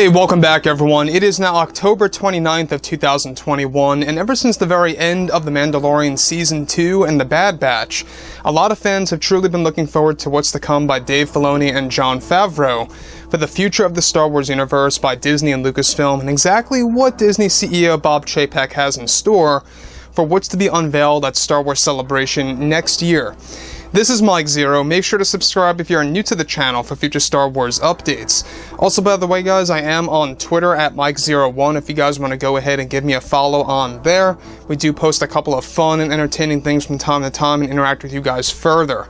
Hey, welcome back everyone. It is now October 29th of 2021, and ever since the very end of The Mandalorian Season 2 and The Bad Batch, a lot of fans have truly been looking forward to what's to come by Dave Filoni and Jon Favreau for the future of the Star Wars universe by Disney and Lucasfilm, and exactly what Disney CEO Bob Chapek has in store for what's to be unveiled at Star Wars Celebration next year. This is Mike Zero. Make sure to subscribe if you're new to the channel for future Star Wars updates. Also, by the way, guys, I am on Twitter at Mike01 if you guys want to go ahead and give me a follow on there. We do post a couple of fun and entertaining things from time to time and interact with you guys further.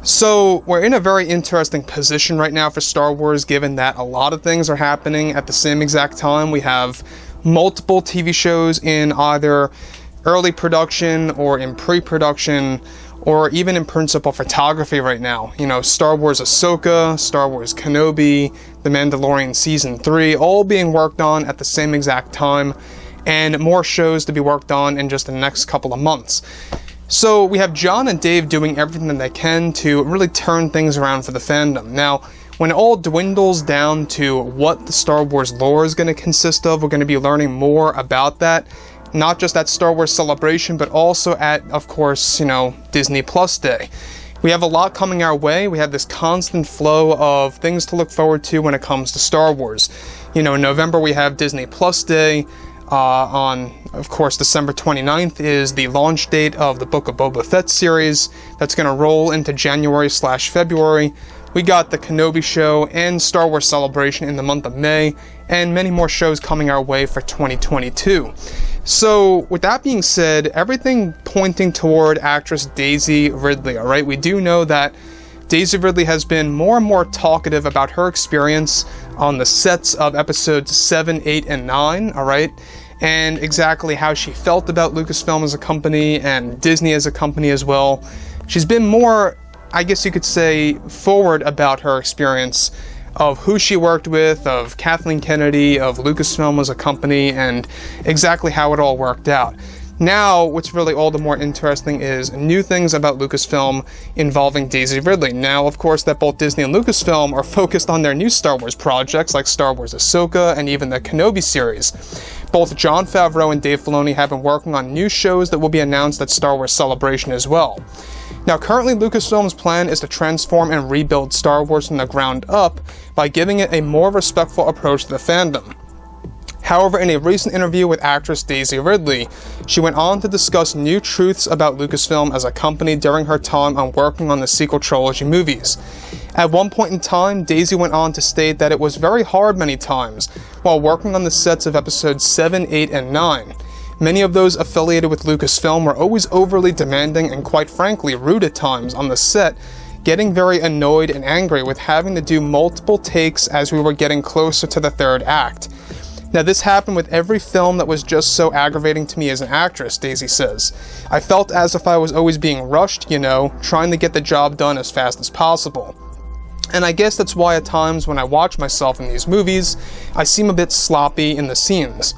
So, we're in a very interesting position right now for Star Wars, given that a lot of things are happening at the same exact time. We have multiple TV shows in either early production or in pre-production, or even in principal photography right now. You know, Star Wars Ahsoka, Star Wars Kenobi, The Mandalorian Season 3, all being worked on at the same exact time, and more shows to be worked on in just the next couple of months. So we have Jon and Dave doing everything that they can to really turn things around for the fandom. Now, when it all dwindles down to what the Star Wars lore is going to consist of, we're going to be learning more about that. Not just at Star Wars Celebration, but also at, of course, you know, Disney Plus Day. We have a lot coming our way. We have this constant flow of things to look forward to when it comes to Star Wars. You know, in November we have Disney Plus Day. On, of course, December 29th is the launch date of the Book of Boba Fett series. That's going to roll into January/February. We got the Kenobi show and Star Wars Celebration in the month of May, and many more shows coming our way for 2022. So, with that being said, everything pointing toward actress Daisy Ridley, alright? We do know that Daisy Ridley has been more and more talkative about her experience on the sets of episodes 7, 8, and 9, alright? And exactly how she felt about Lucasfilm as a company and Disney as a company as well. She's been more, I guess you could say, forward about her experience of who she worked with, of Kathleen Kennedy, of Lucasfilm as a company, and exactly how it all worked out. Now, what's really all the more interesting is new things about Lucasfilm involving Daisy Ridley. Now, of course, that both Disney and Lucasfilm are focused on their new Star Wars projects, like Star Wars Ahsoka and even the Kenobi series. Both Jon Favreau and Dave Filoni have been working on new shows that will be announced at Star Wars Celebration as well. Now, currently, Lucasfilm's plan is to transform and rebuild Star Wars from the ground up by giving it a more respectful approach to the fandom. However, in a recent interview with actress Daisy Ridley, she went on to discuss new truths about Lucasfilm as a company during her time on working on the sequel trilogy movies. At one point in time, Daisy went on to state that it was very hard many times while working on the sets of episodes 7, 8, and 9. Many of those affiliated with Lucasfilm were always overly demanding and quite frankly rude at times on the set, getting very annoyed and angry with having to do multiple takes as we were getting closer to the third act. Now, this happened with every film that was just so aggravating to me as an actress, Daisy says. I felt as if I was always being rushed, you know, trying to get the job done as fast as possible. And I guess that's why at times when I watch myself in these movies, I seem a bit sloppy in the scenes.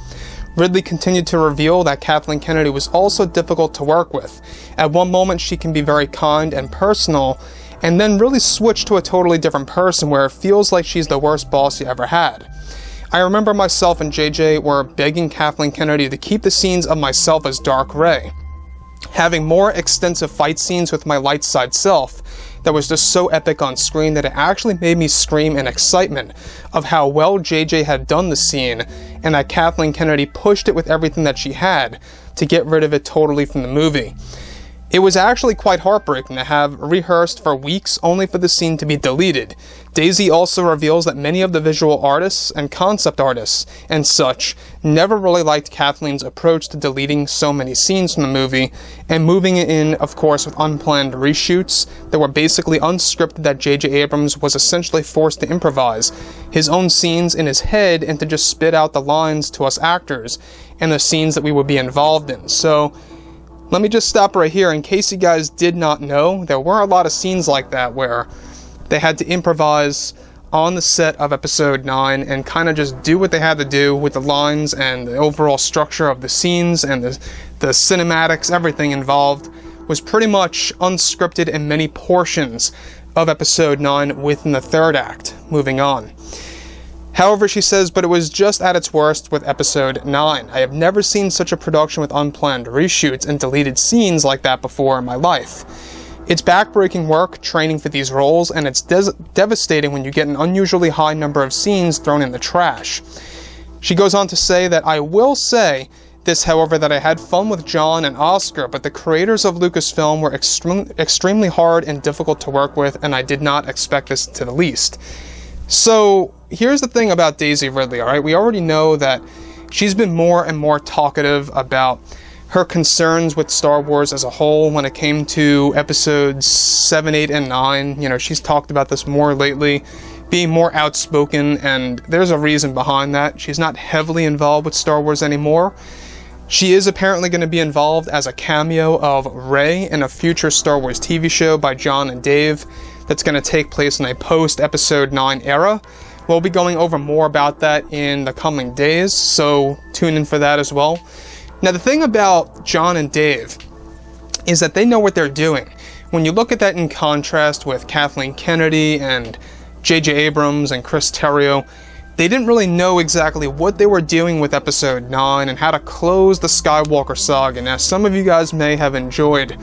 Ridley continued to reveal that Kathleen Kennedy was also difficult to work with. At one moment she can be very kind and personal, and then really switch to a totally different person where it feels like she's the worst boss you ever had. I remember myself and JJ were begging Kathleen Kennedy to keep the scenes of myself as Dark Rey, having more extensive fight scenes with my light side self that was just so epic on screen that it actually made me scream in excitement of how well JJ had done the scene, and that Kathleen Kennedy pushed it with everything that she had to get rid of it totally from the movie. It was actually quite heartbreaking to have rehearsed for weeks only for the scene to be deleted. Daisy also reveals that many of the visual artists and concept artists and such never really liked Kathleen's approach to deleting so many scenes from the movie and moving it in, of course, with unplanned reshoots that were basically unscripted, that J.J. Abrams was essentially forced to improvise his own scenes in his head and to just spit out the lines to us actors and the scenes that we would be involved in. So, let me just stop right here. In case you guys did not know, there were a lot of scenes like that where they had to improvise on the set of episode 9 and kind of just do what they had to do with the lines and the overall structure of the scenes and the cinematics. Everything involved was pretty much unscripted in many portions of episode 9 within the third act. Moving on. However, she says, but it was just at its worst with episode 9. I have never seen such a production with unplanned reshoots and deleted scenes like that before in my life. It's backbreaking work training for these roles, and it's devastating when you get an unusually high number of scenes thrown in the trash. She goes on to say that I will say this, however, that I had fun with John and Oscar, but the creators of Lucasfilm were extremely hard and difficult to work with, and I did not expect this to the least. So, here's the thing about Daisy Ridley, alright? We already know that she's been more and more talkative about her concerns with Star Wars as a whole when it came to episodes 7, 8, and 9. You know, she's talked about this more lately, being more outspoken, and there's a reason behind that. She's not heavily involved with Star Wars anymore. She is apparently going to be involved as a cameo of Rey in a future Star Wars TV show by John and Dave that's going to take place in a post-Episode 9 era. We'll be going over more about that in the coming days, so tune in for that as well. Now, the thing about John and Dave is that they know what they're doing. When you look at that in contrast with Kathleen Kennedy and J.J. Abrams and Chris Terrio, they didn't really know exactly what they were doing with Episode 9 and how to close the Skywalker saga. Now, some of you guys may have enjoyed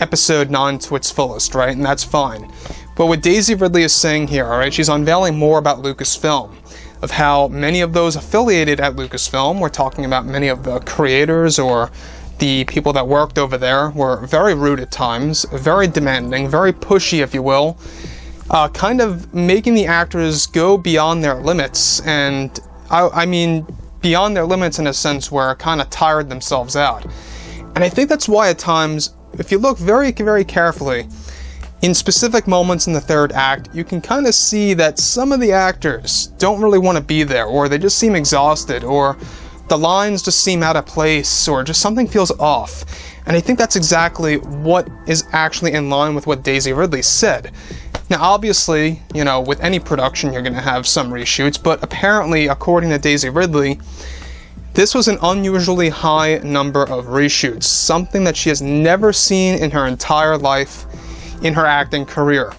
Episode 9 to its fullest, right? And that's fine. But what Daisy Ridley is saying here, alright, she's unveiling more about Lucasfilm, of how many of those affiliated at Lucasfilm, we're talking about many of the creators or the people that worked over there, were very rude at times, very demanding, very pushy, if you will, kind of making the actors go beyond their limits, and I mean beyond their limits in a sense where kind of tired themselves out. And I think that's why at times, if you look very, very carefully, in specific moments in the third act, you can kind of see that some of the actors don't really want to be there, or they just seem exhausted, or the lines just seem out of place, or just something feels off. And I think that's exactly what is actually in line with what Daisy Ridley said. Now, obviously, you know, with any production, you're going to have some reshoots, but apparently, according to Daisy Ridley, this was an unusually high number of reshoots, something that she has never seen in her entire life in her acting career.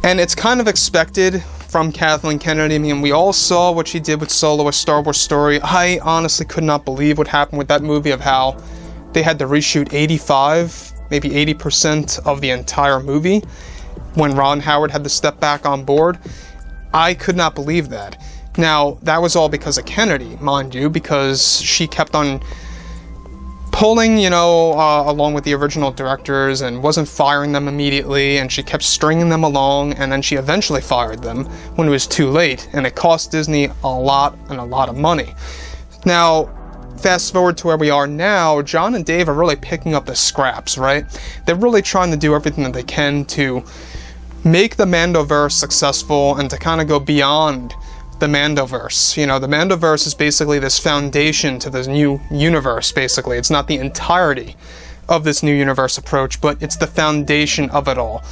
And it's kind of expected from Kathleen Kennedy. I mean, we all saw what she did with Solo: A Star Wars Story. I honestly could not believe what happened with that movie, of how they had to reshoot 85, maybe 80% of the entire movie when Ron Howard had to step back on board. I could not believe that. Now, that was all because of Kennedy, mind you, because she kept on pulling, you know, along with the original directors and wasn't firing them immediately, and she kept stringing them along, and then she eventually fired them when it was too late, and it cost Disney a lot of money. Now, fast forward to where we are now, John and Dave are really picking up the scraps, right? They're really trying to do everything that they can to make the Mandoverse successful and to kind of go beyond the Mandoverse. You know, the Mandoverse is basically this foundation to this new universe, basically. It's not the entirety of this new universe approach, but it's the foundation of it all.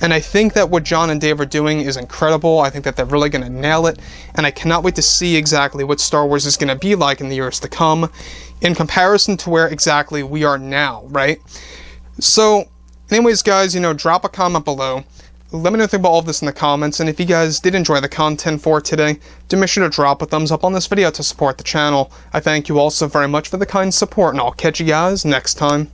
And I think that what John and Dave are doing is incredible. I think that they're really going to nail it, and I cannot wait to see exactly what Star Wars is going to be like in the years to come, in comparison to where exactly we are now, right? So, anyways, guys, you know, drop a comment below. Let me know what you think about all of this in the comments, and if you guys did enjoy the content for today, do make sure to drop a thumbs up on this video to support the channel. I thank you all so very much for the kind support, and I'll catch you guys next time.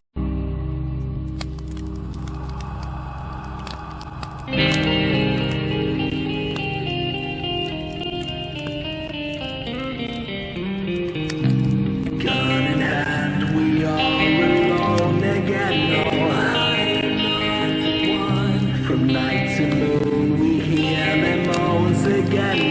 Gun in hand, we are alone again. No hiding. From night to moon, we hear them moans again.